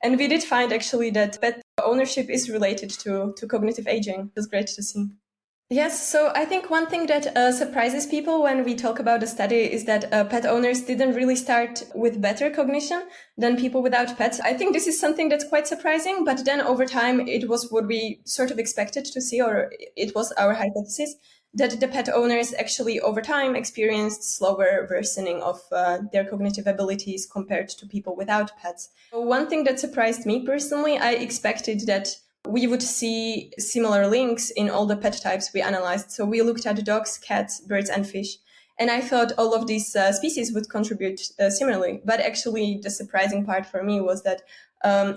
And we did find actually that pet ownership is related to cognitive aging. It was great to see. Yes, so I think one thing that surprises people when we talk about the study is that pet owners didn't really start with better cognition than people without pets. I think this is something that's quite surprising, but then over time it was what we sort of expected to see, or it was our hypothesis, that the pet owners actually over time experienced slower worsening of their cognitive abilities compared to people without pets. One thing that surprised me personally, I expected that we would see similar links in all the pet types we analyzed. So we looked at dogs, cats, birds, and fish. And I thought all of these species would contribute similarly. But actually, the surprising part for me was that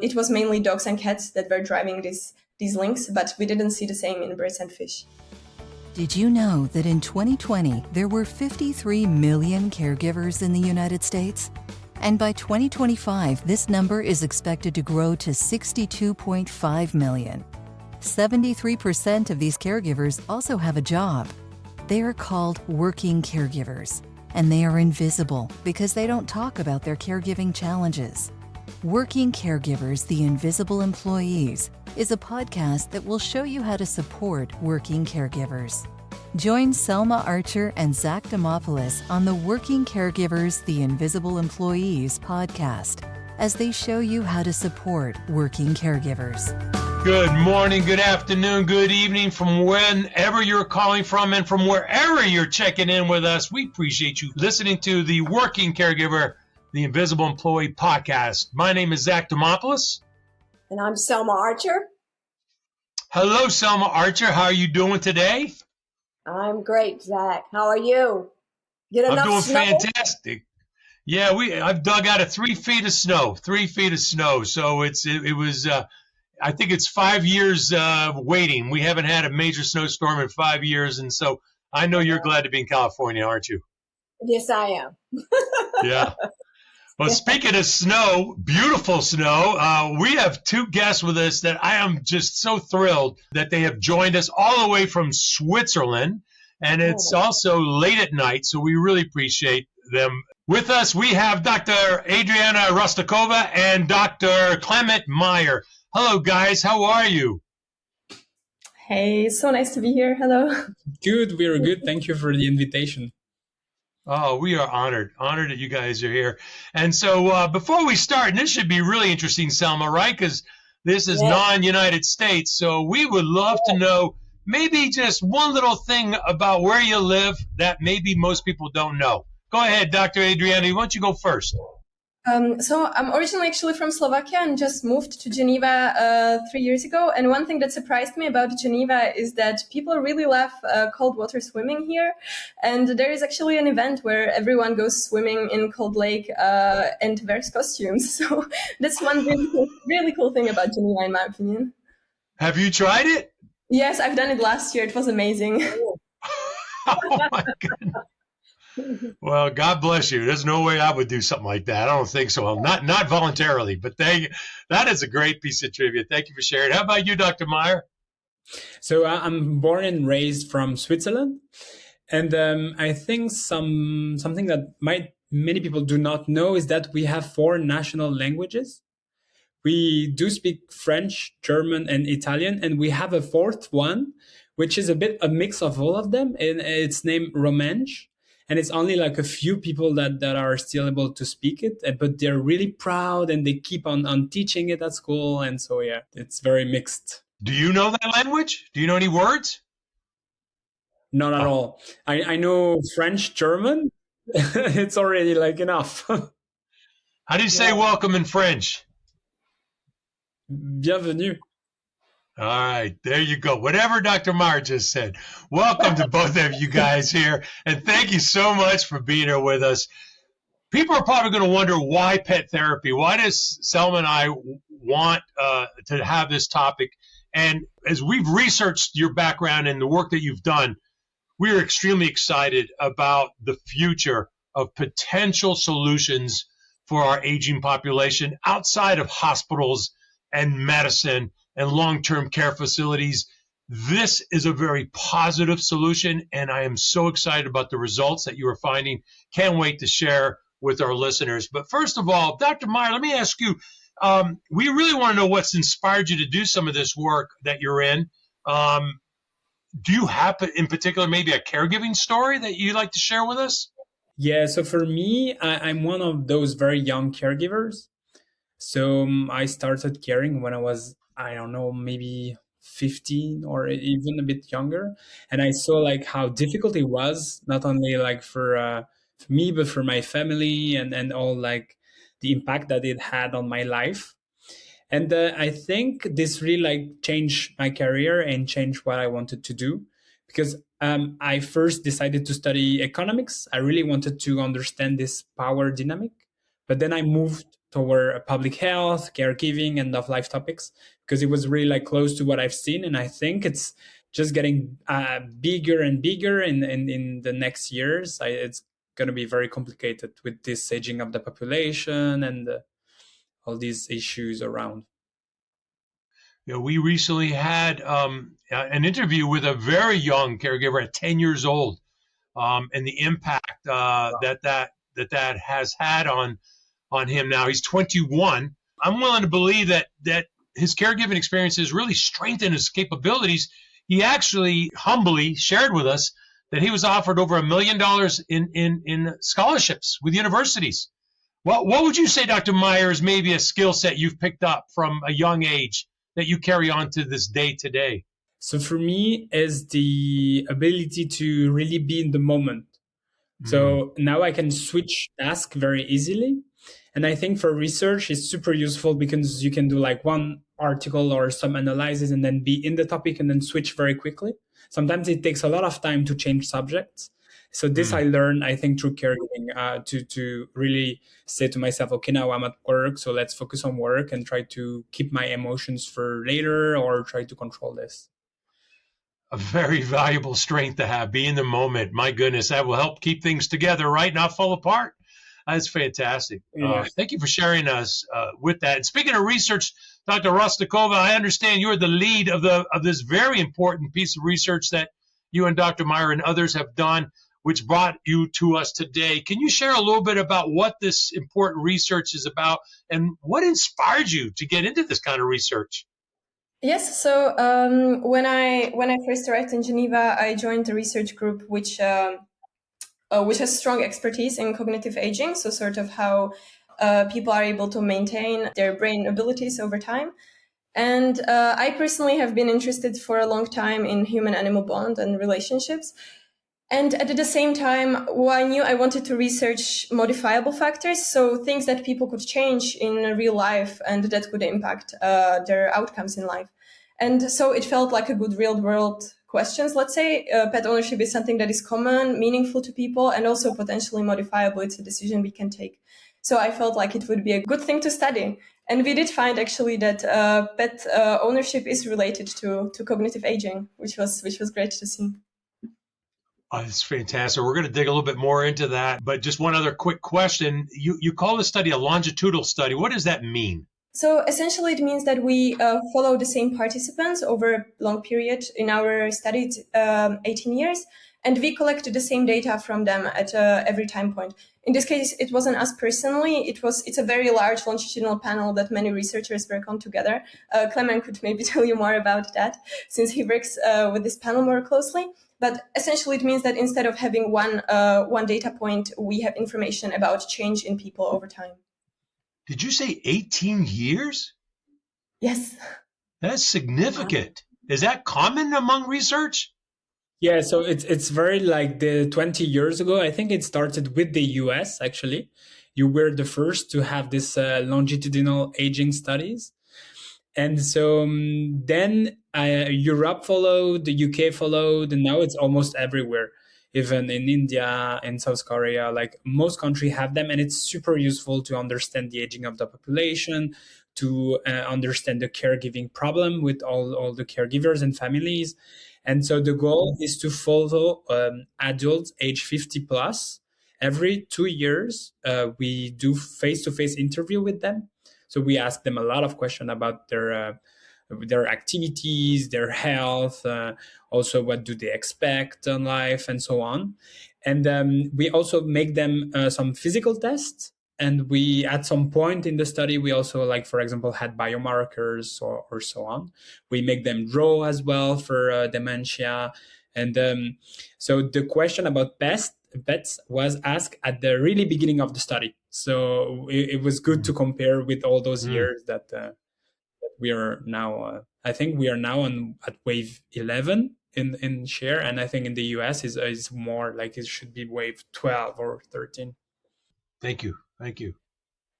it was mainly dogs and cats that were driving these links, but we didn't see the same in birds and fish. Did you know that in 2020, there were 53 million caregivers in the United States? And by 2025, this number is expected to grow to 62.5 million. 73% of these caregivers also have a job. They are called working caregivers, and they are invisible because they don't talk about their caregiving challenges. Working Caregivers, the Invisible Employees, is a podcast that will show you how to support working caregivers. Join Selma Archer and Zack on the Working Caregivers, the Invisible Employees podcast as they show you how to support working caregivers. Good morning, good afternoon, good evening from whenever you're calling from and from wherever you're checking in with us. We appreciate you listening to the Working Caregiver, the Invisible Employee podcast. My name is Zack. And I'm Selma Archer. Hello, Selma Archer. How are you doing today? I'm great, Zack. How are you? Get enough I'm doing snow? fantastic. Yeah, I've dug out of 3 feet of snow. 3 feet of snow. So it was. I think it's 5 years waiting. We haven't had a major snowstorm in 5 years, and so I know you're glad to be in California, aren't you? Yes, I am. Yeah. Well, speaking of snow, beautiful snow, we have 2 guests with us that I am just so thrilled that they have joined us all the way from Switzerland. And it's also late at night, so we really appreciate them. With us, we have Dr. Adriana Rostakova and Dr. Clement Meyer. Hello, guys. How are you? Hey, so nice to be here. Hello. Good. We're good. Thank you for the invitation. Oh, we are honored that you guys are here. And so before we start, and this should be really interesting, Selma, right? Because this is non-United States. So we would love to know maybe just one little thing about where you live that maybe most people don't know. Go ahead, Dr. Adriana. Why don't you go first? So I'm originally actually from Slovakia and just moved to Geneva 3 years ago. And one thing that surprised me about Geneva is that people really love cold water swimming here. And there is actually an event where everyone goes swimming in cold lake and wears costumes. So that's one really cool thing about Geneva, in my opinion. Have you tried it? Yes, I've done it last year. It was amazing. Oh, my goodness. Well, God bless you. There's no way I would do something like that. I don't think so. Not voluntarily, but that is a great piece of trivia. Thank you for sharing. How about you, Dr. Meyer? So I'm born and raised from Switzerland. And I think something that many people do not know is that we have 4 national languages. We do speak French, German, and Italian, and we have a 4th one, which is a mix of all of them. And it's named Romansh. And it's only like a few people that are still able to speak it, but they're really proud and they keep on teaching it at school. And so, yeah, it's very mixed. Do you know that language? Do you know any words? Not at all. I know French, German. It's already like enough. How do you say welcome in French? Bienvenue. All right, there you go. Whatever Dr. Meyer just said. Welcome to both of you guys here, and thank you so much for being here with us. People are probably going to wonder why pet therapy. Why does Selma and I want to have this topic? And as we've researched your background and the work that you've done, we are extremely excited about the future of potential solutions for our aging population outside of hospitals and medicine and long-term care facilities. This is a very positive solution, and I am so excited about the results that you are finding. Can't wait to share with our listeners. But first of all, Dr. Meyer, let me ask you, We really want to know what's inspired you to do some of this work that you're in. Do you have, in particular, maybe a caregiving story that you'd like to share with us? Yeah, so for me, I'm one of those very young caregivers. So I started caring when I was, I don't know, maybe 15 or even a bit younger. And I saw like how difficult it was, not only like for me, but for my family and all like the impact that it had on my life. And I think this really like changed my career and changed what I wanted to do, because I first decided to study economics. I really wanted to understand this power dynamic, but then I moved toward public health, caregiving, and of life topics because it was really like close to what I've seen, and I think it's just getting bigger and bigger in the next years. It's going to be very complicated with this aging of the population and all these issues around. We recently had an interview with a very young caregiver at 10 years old, and the impact that has had on him. Now he's 21. I'm willing to believe that his caregiving experience has really strengthened his capabilities. He actually humbly shared with us that he was offered over $1 million in scholarships with universities. What would you say, Dr. Meyer, is maybe a skill set you've picked up from a young age that you carry on to this day today? So for me is the ability to really be in the moment. So now I can switch tasks very easily. And I think for research, it's super useful because you can do like one article or some analysis and then be in the topic and then switch very quickly. Sometimes it takes a lot of time to change subjects. So this I learned, I think, through caregiving, to really say to myself, okay, now I'm at work, so let's focus on work and try to keep my emotions for later or try to control this. A very valuable strength to have. Be in the moment. My goodness, that will help keep things together, right? Not fall apart. That's fantastic. Yeah. Thank you for sharing us with that. And speaking of research, Dr. Rostakova, I understand you're the lead of this very important piece of research that you and Dr. Meyer and others have done, which brought you to us today. Can you share a little bit about what this important research is about and what inspired you to get into this kind of research? Yes, so when I first arrived in Geneva, I joined a research group which has strong expertise in cognitive aging, so sort of how people are able to maintain their brain abilities over time. And I personally have been interested for a long time in human-animal bond and relationships. And at the same time, I knew I wanted to research modifiable factors, so things that people could change in real life and that could impact their outcomes in life. And so it felt like a good real-world questions. Let's say pet ownership is something that is common, meaningful to people, and also potentially modifiable. It's a decision we can take. So I felt like it would be a good thing to study. And we did find actually that pet ownership is related to cognitive aging, which was great to see. It's fantastic. We're going to dig a little bit more into that. But just one other quick question. You call this study a longitudinal study. What does that mean? So essentially, it means that we follow the same participants over a long period. In our study, it's 18 years, and we collect the same data from them at every time point. In this case, it wasn't us personally. It's a very large longitudinal panel that many researchers work on together. Clement could maybe tell you more about that, since he works with this panel more closely. But essentially, it means that instead of having one data point, we have information about change in people over time. Did you say 18 years? Yes. That's significant. Is that common among research? Yeah, so it's very like the 20 years ago. I think it started with the US, actually. You were the first to have this longitudinal aging studies. And so then Europe followed, the UK followed, and now it's almost everywhere. Even in India, in South Korea, like most countries have them. And it's super useful to understand the aging of the population, to understand the caregiving problem with all the caregivers and families. And so the goal is to follow adults age 50 plus. Every 2 years, we do face-to-face interview with them. So we ask them a lot of questions about their activities, their health, also what do they expect in life, and so on. And we also make them some physical tests And we, at some point in the study, we also, like, for example, had biomarkers or so on. We make them draw as well for dementia. And so the question about pets was asked at the really beginning of the study. So it was good to compare with all those years that we are now. I think we are now at wave 11 in share, and I think in the US is more like it should be wave 12 or 13. Thank you.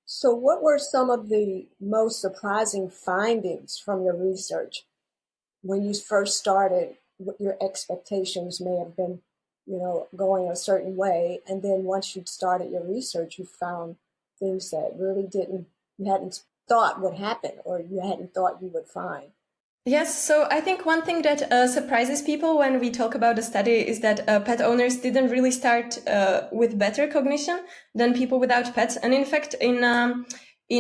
So what were some of the most surprising findings from your research when you first started? What your expectations may have been, going a certain way, and then once you started your research, you found things that really you hadn't thought would happen, or you hadn't thought you would find. Yes, so I think one thing that surprises people when we talk about the study is that pet owners didn't really start with better cognition than people without pets, and in fact, in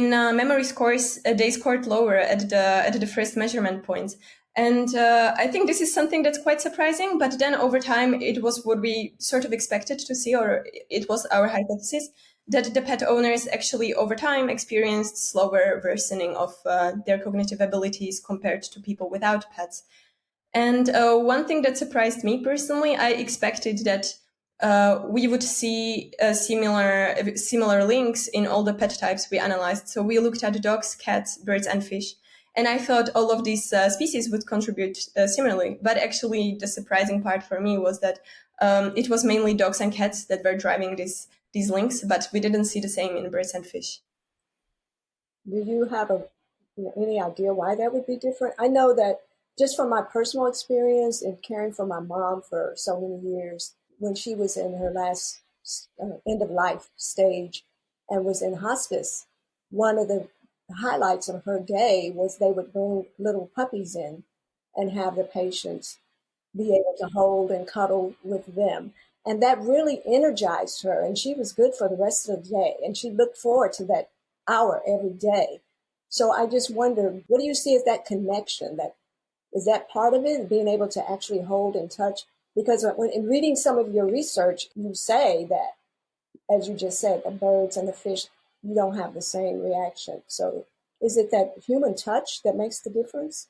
memory scores, they scored lower at the first measurement points. And I think this is something that's quite surprising. But then over time, it was what we sort of expected to see, or it was our hypothesis, that the pet owners actually over time experienced slower worsening of their cognitive abilities compared to people without pets. And one thing that surprised me personally, I expected that we would see similar links in all the pet types we analyzed. So we looked at dogs, cats, birds, and fish. And I thought all of these species would contribute similarly. But actually, the surprising part for me was that it was mainly dogs and cats that were driving these links, but we didn't see the same in birds and fish. Do you have any idea why that would be different? I know that just from my personal experience in caring for my mom for so many years, when she was in her last end of life stage and was in hospice, one of the highlights of her day was they would bring little puppies in and have the patients be able to hold and cuddle with them. And that really energized her, and she was good for the rest of the day. And she looked forward to that hour every day. So I just wonder, what do you see as that connection? Is that part of it, being able to actually hold and touch? Because when in reading some of your research, you say that, as you just said, the birds and the fish, you don't have the same reaction. So is it that human touch that makes the difference?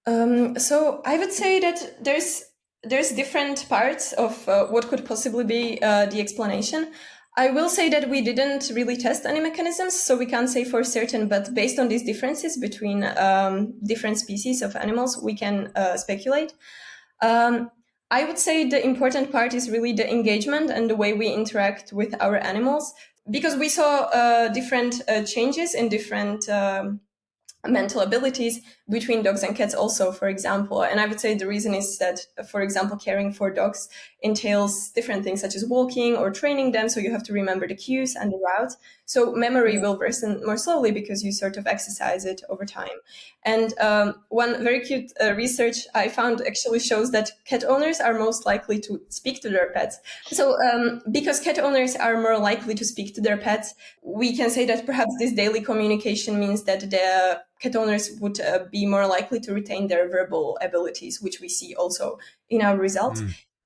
So I would say that there's different parts of what could possibly be the explanation. I will say that we didn't really test any mechanisms, so we can't say for certain, but based on these differences between different species of animals, we can speculate. I would say the important part is really the engagement and the way we interact with our animals, because we saw different changes in different mental abilities between dogs and cats also, for example. And I would say the reason is that, for example, caring for dogs entails different things such as walking or training them. So you have to remember the cues and the route. So memory will worsen more slowly because you sort of exercise it over time. And one very cute research I found actually shows that cat owners are most likely to speak to their pets. So because cat owners are more likely to speak to their pets, we can say that perhaps this daily communication means that the cat owners would be more likely to retain their verbal abilities, which we see also in our results.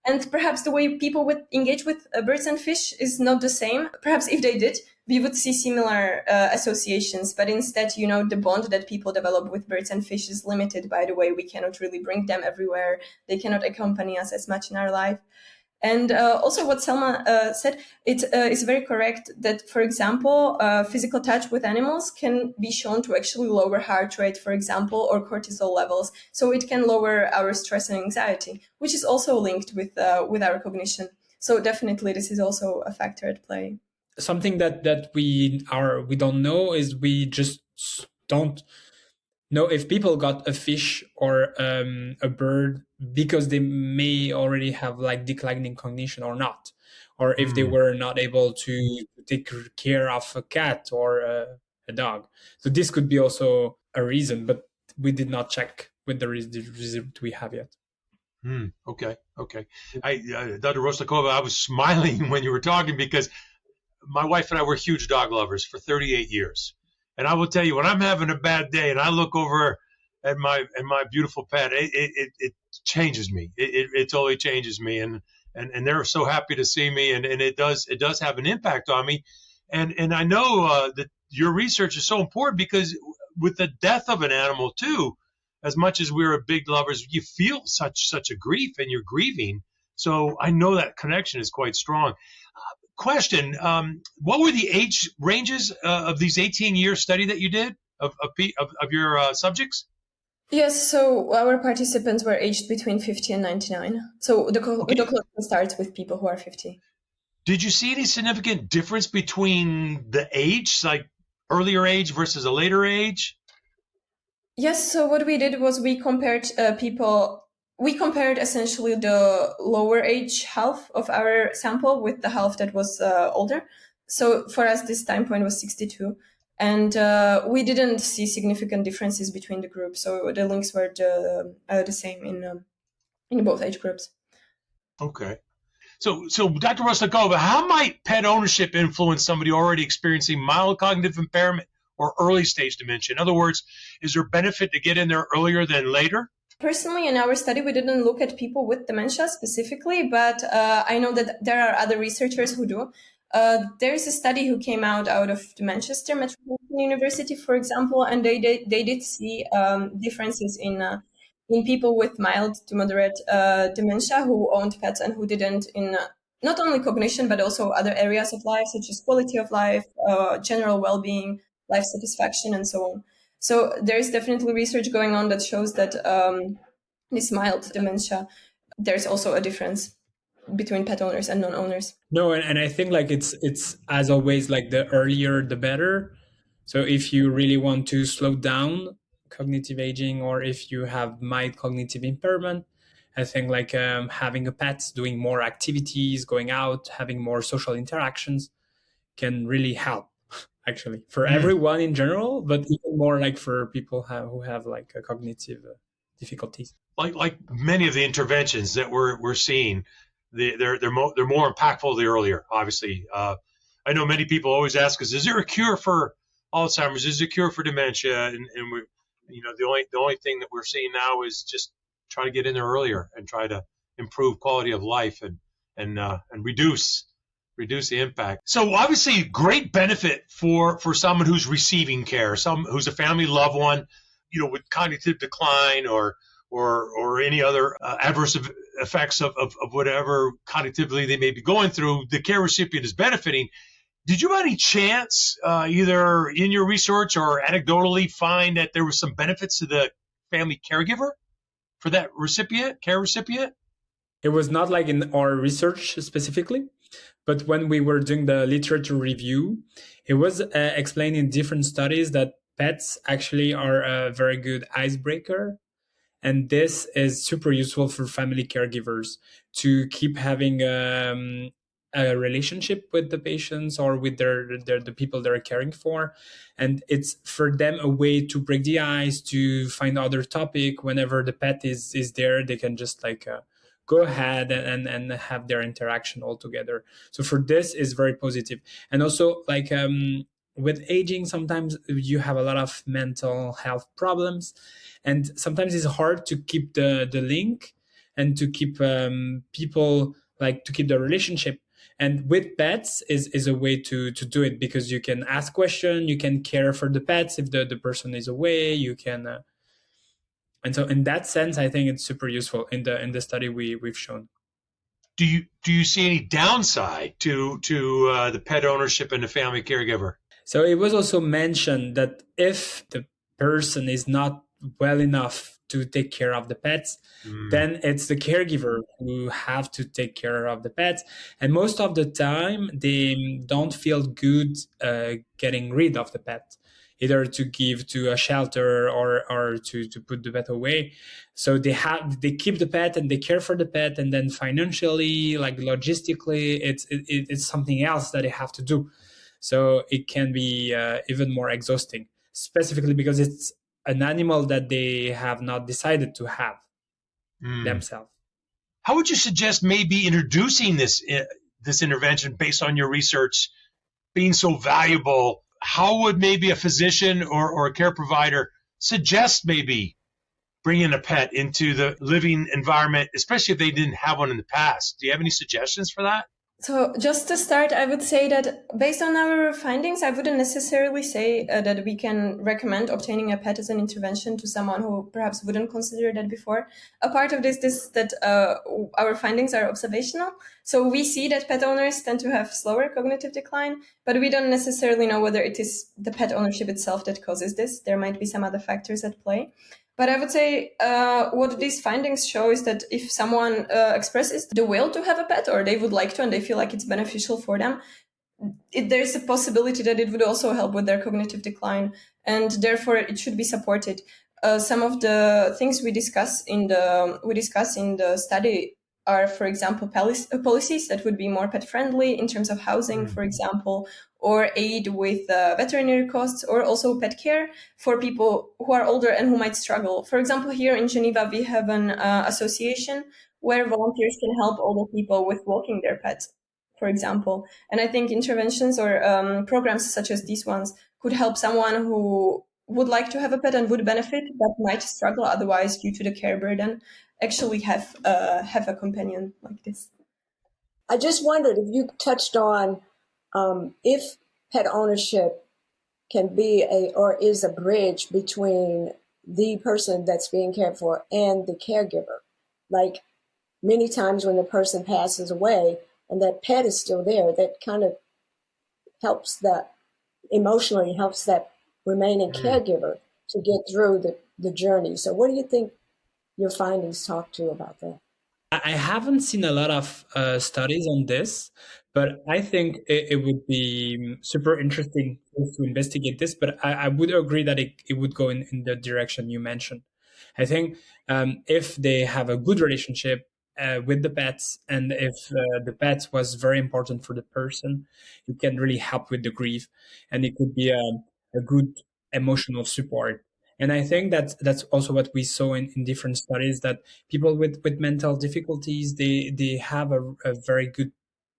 And perhaps the way people would engage with birds and fish is not the same. Perhaps if they did, we would see similar associations. But instead, the bond that people develop with birds and fish is limited by the way we cannot really bring them everywhere. They cannot accompany us as much in our life. And also what Selma said, it is very correct that, for example, physical touch with animals can be shown to actually lower heart rate, for example, or cortisol levels. So it can lower our stress and anxiety, which is also linked with our cognition. So definitely this is also a factor at play. Something that we don't know is we just don't know if people got a fish or a bird because they may already have like declining cognition or not, or if they were not able to take care of a cat or a dog. So this could be also a reason, but we did not check with the result we have yet. Okay. Dr. Rostakova, I was smiling when you were talking because my wife and I were huge dog lovers for 38 years. And I will tell you, when I'm having a bad day and I look over at my beautiful pet, it changes me. It totally changes me. And they're so happy to see me. And it does have an impact on me. And I know that your research is so important because with the death of an animal too, as much as we're big lovers, you feel such a grief and you're grieving. So I know that connection is quite strong. Question, what were the age ranges of these 18-year study that you did of your subjects? Yes, so our participants were aged between 50 and 99. So the collection starts with people who are 50. Did you see any significant difference between the age, like earlier age versus a later age? Yes, so what we did was we compared essentially the lower age half of our sample with the half that was older. So for us, this time point was 62. And we didn't see significant differences between the groups. So the links were the same in both age groups. Okay. So Dr. Rostakova, how might pet ownership influence somebody already experiencing mild cognitive impairment or early stage dementia? In other words, is there benefit to get in there earlier than later? Personally, in our study, we didn't look at people with dementia specifically, but I know that there are other researchers who do. There's a study who came out of the Manchester Metropolitan University, for example, and they did see differences in people with mild to moderate dementia who owned pets and who didn't, in not only cognition, but also other areas of life, such as quality of life, general well-being, life satisfaction, and so on. So there is definitely research going on that shows that this mild dementia, there's also a difference between pet owners and non-owners. No, and I think like it's as always, like the earlier the better. So if you really want to slow down cognitive aging, or if you have mild cognitive impairment, I think like having a pet, doing more activities, going out, having more social interactions can really help, actually, for everyone in general, but even more like for people who have like a cognitive difficulties. Like many of the interventions that we're seeing, they're more impactful the earlier. Obviously, I know many people always ask us, "Is there a cure for Alzheimer's? Is there a cure for dementia?" And we, the only thing that we're seeing now is just try to get in there earlier and try to improve quality of life and reduce the impact. So obviously, great benefit for someone who's receiving care, who's a family loved one, with cognitive decline or any other adverse effects of whatever cognitively they may be going through. The care recipient is benefiting. Did you by any chance, either in your research or anecdotally, find that there was some benefits to the family caregiver for that care recipient? It was not like in our research specifically, but when we were doing the literature review, it was explained in different studies that pets actually are a very good icebreaker. And this is super useful for family caregivers to keep having a relationship with the patients or with the people they're caring for. And it's for them a way to break the ice, to find other topic. Whenever the pet is there, they can just like go ahead and have their interaction all together. So for this is very positive. And also like with aging, sometimes you have a lot of mental health problems, and sometimes it's hard to keep the link and to keep people, like to keep the relationship. And with pets is a way to do it, because you can ask questions, you can care for the pets if the person is away, you can and so in that sense, I think it's super useful in the study we've shown. Do you see any downside to the pet ownership and the family caregiver? So it was also mentioned that if the person is not well enough to take care of the pets, then it's the caregiver who have to take care of the pets. And most of the time, they don't feel good getting rid of the pet, either to give to a shelter or to put the pet away. So they keep the pet and they care for the pet, and then financially, like logistically, it's something else that they have to do. So it can be even more exhausting, specifically because it's an animal that they have not decided to have themselves. How would you suggest maybe introducing this intervention based on your research being so valuable? How would maybe a physician or a care provider suggest maybe bringing a pet into the living environment, especially if they didn't have one in the past? Do you have any suggestions for that? So just to start, I would say that based on our findings, I wouldn't necessarily say that we can recommend obtaining a pet as an intervention to someone who perhaps wouldn't consider that before. A part of this is that our findings are observational. So we see that pet owners tend to have slower cognitive decline, but we don't necessarily know whether it is the pet ownership itself that causes this. There might be some other factors at play. But I would say what these findings show is that if someone expresses the will to have a pet, or they would like to and they feel like it's beneficial for them, there's a possibility that it would also help with their cognitive decline, and therefore it should be supported. Some of the things we discuss in the study are, for example, policies that would be more pet friendly in terms of housing, for example, or aid with veterinary costs, or also pet care for people who are older and who might struggle. For example, here in Geneva, we have an association where volunteers can help older people with walking their pets, for example. And I think interventions or programs such as these ones could help someone who would like to have a pet and would benefit, but might struggle otherwise due to the care burden, actually have a companion like this. I just wondered if you touched on if pet ownership can be or is a bridge between the person that's being cared for and the caregiver. Like many times when the person passes away and that pet is still there, that kind of emotionally helps that remaining caregiver to get through the journey. So what do you think your findings talk to about that? I haven't seen a lot of studies on this, but I think it would be super interesting to investigate this. But I would agree that it would go in the direction you mentioned. I think if they have a good relationship with the pets, and if the pets was very important for the person, it can really help with the grief, and it could be a good emotional support. And I think that's also what we saw in different studies, that people with mental difficulties, they have a very good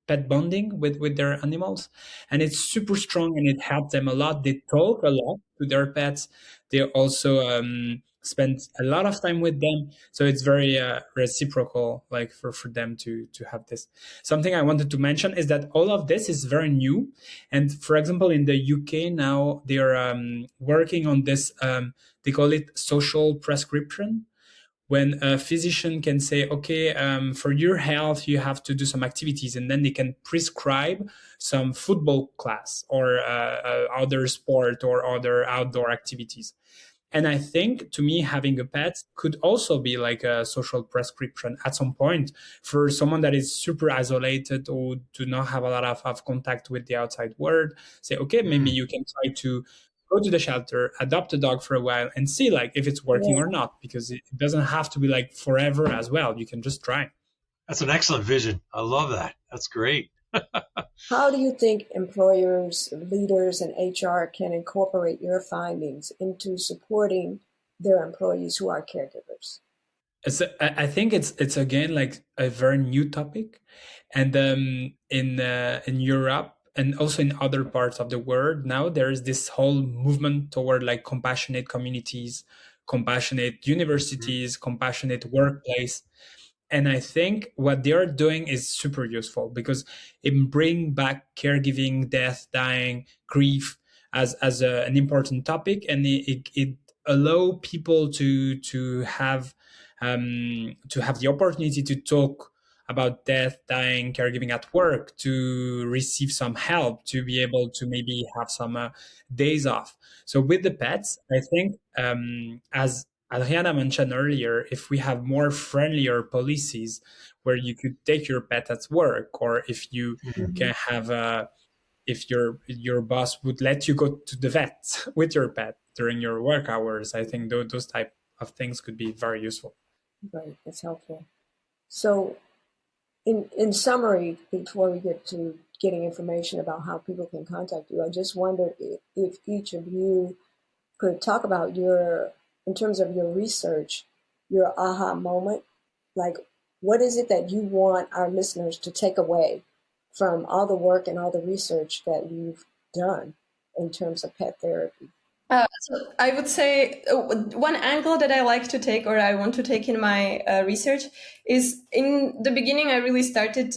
pet bonding with their animals, and it's super strong and it helps them a lot. They talk a lot to their pets. They also spend a lot of time with them, so it's very reciprocal, like for them to have this. Something I wanted to mention is that all of this is very new, and for example in the UK now they are working on this, they call it social prescription, when a physician can say, okay, for your health, you have to do some activities, and then they can prescribe some football class or other sport or other outdoor activities. And I think, to me, having a pet could also be like a social prescription at some point for someone that is super isolated or do not have a lot of contact with the outside world. Say, okay, maybe you can try to go to the shelter, adopt a dog for a while, and see like if it's working or not, because it doesn't have to be like forever as well. You can just try. That's an excellent vision. I love that. That's great. How do you think employers, leaders, and HR can incorporate your findings into supporting their employees who are caregivers? I think it's again like a very new topic, and in Europe and also in other parts of the world now there is this whole movement toward like compassionate communities, compassionate universities, compassionate workplace. And I think what they are doing is super useful because it bring back caregiving, death, dying, grief as an important topic, and it allow people to have the opportunity to talk about death, dying, caregiving at work, to receive some help, to be able to maybe have some days off. So with the pets, I think as Adriana mentioned earlier, if we have more friendlier policies where you could take your pet at work, or if you can have if your boss would let you go to the vet with your pet during your work hours, I think those type of things could be very useful. Right, that's helpful. So in summary, before we get to getting information about how people can contact you, I just wondered if each of you could talk about in terms of your research, your aha moment. Like, what is it that you want our listeners to take away from all the work and all the research that you've done in terms of pet therapy? So I would say one angle that I like to take, or I want to take in my research, is in the beginning I really started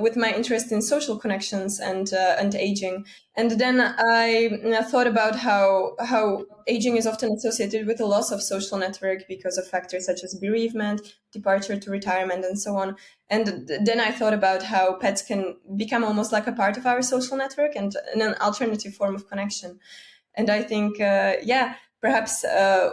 with my interest in social connections and aging, and then I thought about how aging is often associated with a loss of social network because of factors such as bereavement, departure to retirement, and so on. And then I thought about how pets can become almost like a part of our social network and an alternative form of connection. And I think, perhaps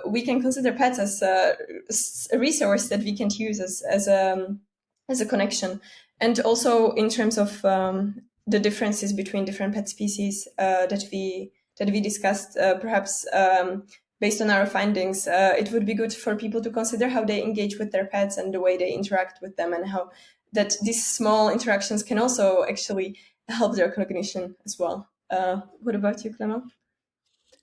we can consider pets as a resource that we can use as a connection. And also in terms of the differences between different pet species that we discussed, perhaps based on our findings, it would be good for people to consider how they engage with their pets and the way they interact with them, and how that these small interactions can also actually help their cognition as well. What about you, Clement?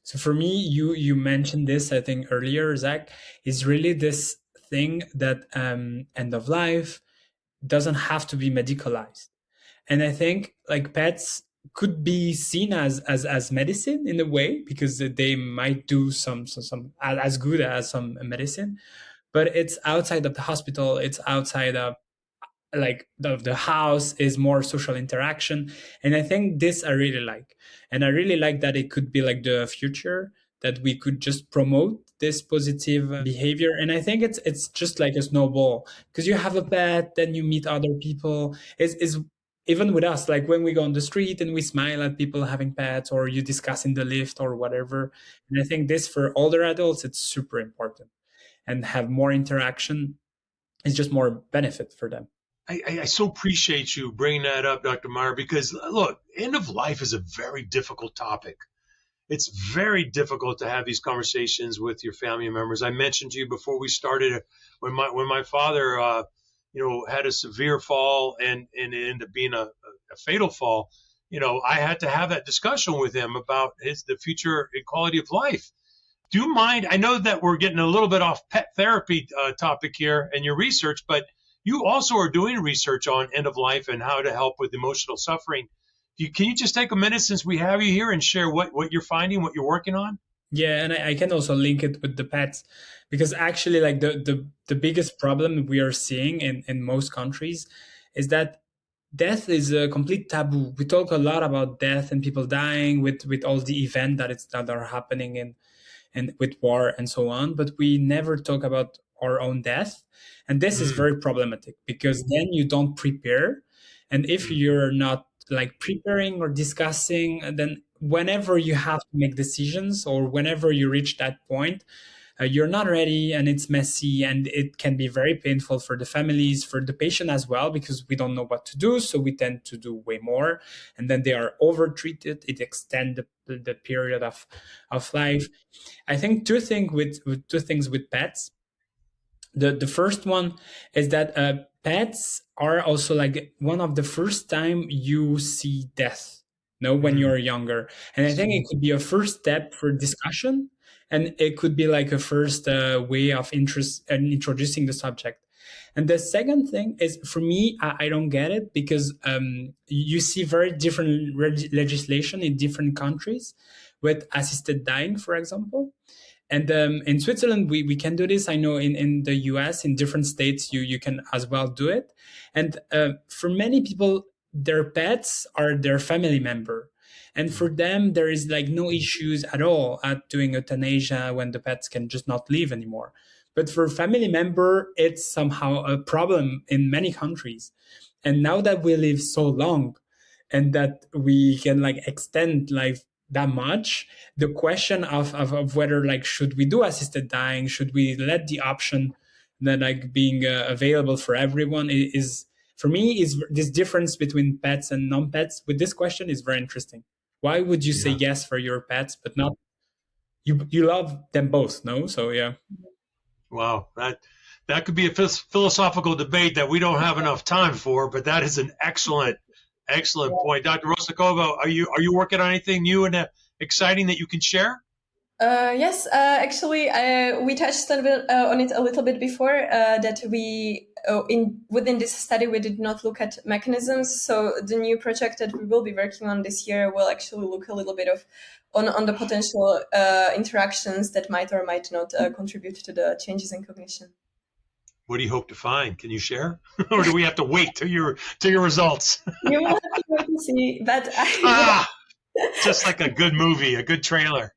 So for me, you mentioned this, I think earlier, Zach, is really this thing that end of life doesn't have to be medicalized. And I think like pets could be seen as medicine in a way, because they might do some as good as some medicine, but it's outside of the hospital. It's outside of like the house, is more social interaction. And I think this I really like. And I really like that it could be like the future, that we could just promote this positive behavior. And I think it's just like a snowball, because you have a pet, then you meet other people. Is even with us, like when we go on the street and we smile at people having pets, or you discuss in the lift or whatever. And I think this for older adults, it's super important, and have more interaction is just more benefit for them. I so appreciate you bringing that up, Dr. Meyer, because look, end of life is a very difficult topic. It's very difficult to have these conversations with your family members. I mentioned to you before we started, when my father, had a severe fall and it ended up being a fatal fall. I had to have that discussion with him about the future quality of life. Do you mind? I know that we're getting a little bit off pet therapy topic here and your research, but you also are doing research on end of life and how to help with emotional suffering. Can you just take a minute, since we have you here, and share what you're finding, what you're working on? Yeah, and I can also link it with the pets, because actually like the biggest problem we are seeing in most countries is that death is a complete taboo. We talk a lot about death and people dying with all the events that are happening and with war and so on, but we never talk about our own death. And this is very problematic, because then you don't prepare. And if you're not like preparing or discussing, then whenever you have to make decisions, or whenever you reach that point, you're not ready, and it's messy, and it can be very painful for the families, for the patient as well, because we don't know what to do. So we tend to do way more, and then they are over treated. It extends the period of life. I think two things with pets. The first one is that pets are also like one of the first time you see death, when you're younger. And I think it could be a first step for discussion, and it could be like a first way of interest and introducing the subject. And the second thing is, for me, I don't get it, because you see very different legislation in different countries with assisted dying, for example. And in Switzerland, we can do this. I know in the US, in different states, you can as well do it. And for many people, their pets are their family member. And for them, there is like no issues at all at doing euthanasia when the pets can just not live anymore. But for family member, it's somehow a problem in many countries. And now that we live so long, and that we can like extend life that much, the question of whether like, should we do assisted dying, should we let the option that like being available for everyone, is for me, is this difference between pets and non-pets with this question is very interesting. Why would you say yes for your pets but not you love them both? No, so yeah. Wow, that could be a philosophical debate that we don't have enough time for, but that is an excellent point. Dr. Rosakova, are you working on anything new and exciting that you can share? Yes, actually, we touched on it a little bit before. That we within this study we did not look at mechanisms. So the new project that we will be working on this year will actually look a little bit on the potential interactions that might or might not contribute to the changes in cognition. What do you hope to find? Can you share, or do we have to wait till your results? You will have to wait and see, but Just like a good movie, a good trailer.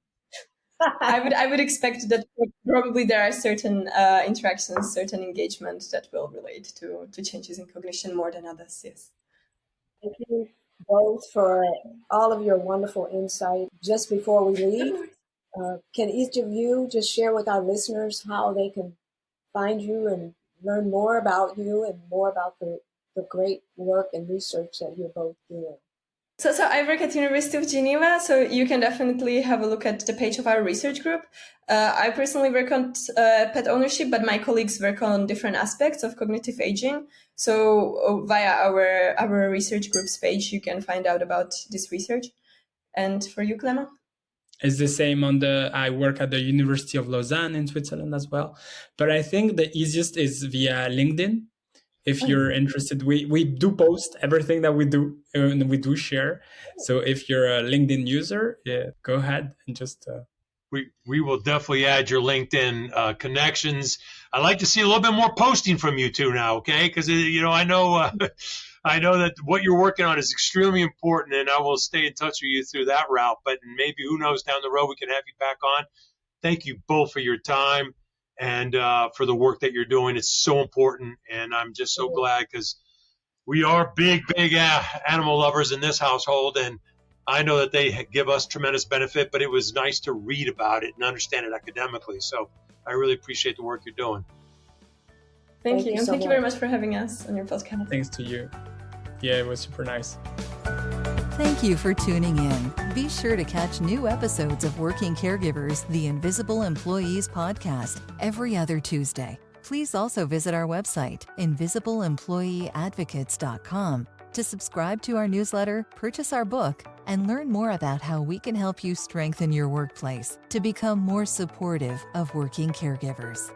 I would expect that probably there are certain interactions, certain engagement that will relate to changes in cognition more than others. Yes. Thank you both for all of your wonderful insight. Just before we leave, can each of you just share with our listeners how they can find you and learn more about you and more about the great work and research that you're both doing? So I work at University of Geneva, so you can definitely have a look at the page of our research group. I personally work on pet ownership, but my colleagues work on different aspects of cognitive aging. So via our research group's page, you can find out about this research. And for you, Clément? It's the same I work at the University of Lausanne in Switzerland as well. But I think the easiest is via LinkedIn. If you're interested, we do post everything that we do and we do share. So if you're a LinkedIn user, go ahead and just... We will definitely add your LinkedIn connections. I'd like to see a little bit more posting from you two now, okay? Because, I know that what you're working on is extremely important, and I will stay in touch with you through that route. But maybe, who knows, down the road we can have you back on. Thank you both for your time and for the work that you're doing. It's so important, and I'm just so glad because we are big animal lovers in this household, and I know that they give us tremendous benefit, but it was nice to read about it and understand it academically. So I really appreciate the work you're doing. Thank you. And thank you very much for having us on your podcast. Thanks to you. Yeah, it was super nice. Thank you for tuning in. Be sure to catch new episodes of Working Caregivers, the Invisible Employees podcast, every other Tuesday. Please also visit our website, invisibleemployeeadvocates.com, to subscribe to our newsletter, purchase our book, and learn more about how we can help you strengthen your workplace to become more supportive of working caregivers.